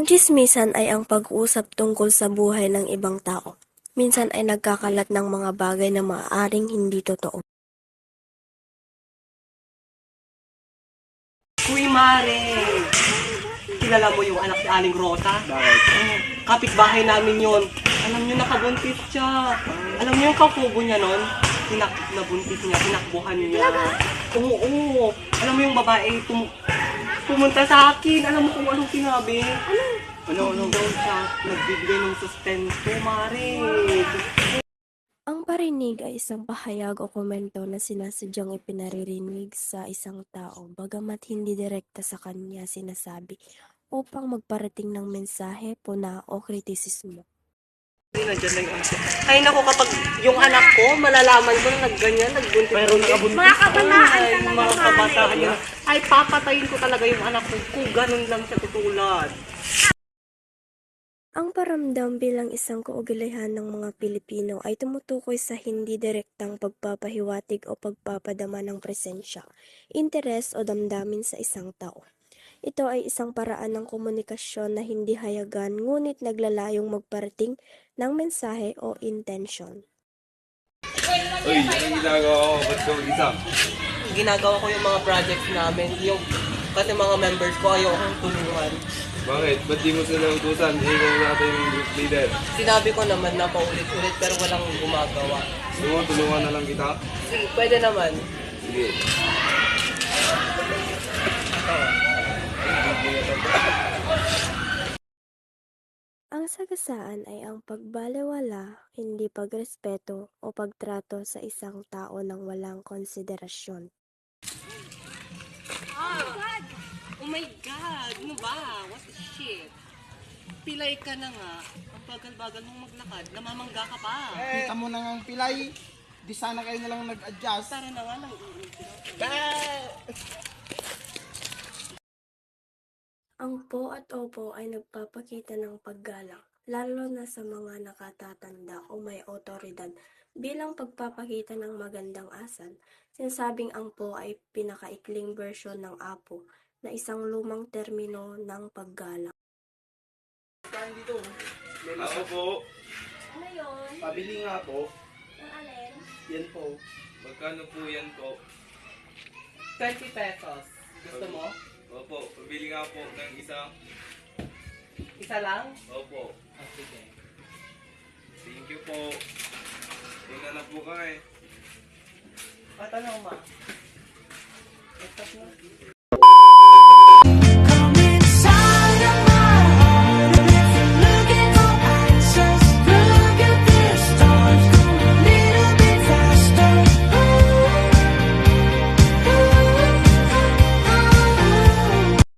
Ang tsismisan ay ang pag-uusap tungkol sa buhay ng ibang tao. Minsan ay nagkakalat ng mga bagay na maaaring hindi totoo. Uy, Mare! Kilala mo yung anak ni Aling Rota? Bakit? Kapitbahay namin yon. Alam niyo, nakabuntis siya. Alam niyo yung kakubo niya nun? Nabuntis niya, tinakbuhan niya. Oo. Alam mo yung babae pumunta sa akin. Alam mo kung anong sinabi? Ano daw siya? Nagbibigay ng sustento, Mare. Ang parinig ay isang pahayag o komento na sinasadyang ipinaririnig sa isang tao bagamat hindi direkta sa kanya sinasabi upang magparating ng mensahe, puna o kritisismo. Nandiyan na yung anak ko. Ay naku, kapag yung anak ko, malalaman ko na nagganyan, nagbuntis. Pero nakabuntis. Mga kabataan talaga, mga kabataan yun. Ay, papatayin ko talaga yung anak ko kung ganun lang siya tutulad. Ang paramdam bilang isang kaugalian ng mga Pilipino ay tumutukoy sa hindi direktang pagpapahiwatig o pagpapadama ng presensya, interes o damdamin sa isang tao. Ito ay isang paraan ng komunikasyon na hindi hayagan ngunit naglalayong magparating ng mensahe o intensyon. Uy, anong ginagawa ko? Ba't ka mag-isa? Ginagawa ko yung mga projects namin, kasi mga members ko ayaw akong tulungan. Bakit? Ba't di mo sila utusan? Ikaw natin yung group leader. Sinabi ko naman na paulit-ulit pero walang gumagawa. Gusto mo, tulungan na lang kita? Sige, pwede naman. Sige. Ang sagasaan ay ang pagbalewala, hindi pagrespeto o pagtrato sa isang tao ng walang konsiderasyon. Oh my God! Ano ba? What the shit? Pilay ka na nga. Ang bagal-bagal mong maglakad. Namamangga ka pa. Kita mo na ang pilay, di sana kayo na lang nag-adjust. Tara na nga lang. Ang po at opo ay nagpapakita ng paggalang, lalo na sa mga nakatatanda o may otoridad. Bilang pagpapakita ng magandang asal, sinasabing ang po ay pinakaikling bersyon ng apo na isang lumang termino ng paggalang. Ako po. Ano yun? Pabili nga po, Ang alin? yan po. Magkano po yan po? 20 pesos. Gusto mo? Opo, pabili nga po ng isa. Isa lang? Opo. Oh, sige. Thank you po. Una na po kami. Patanong ma. Stop na.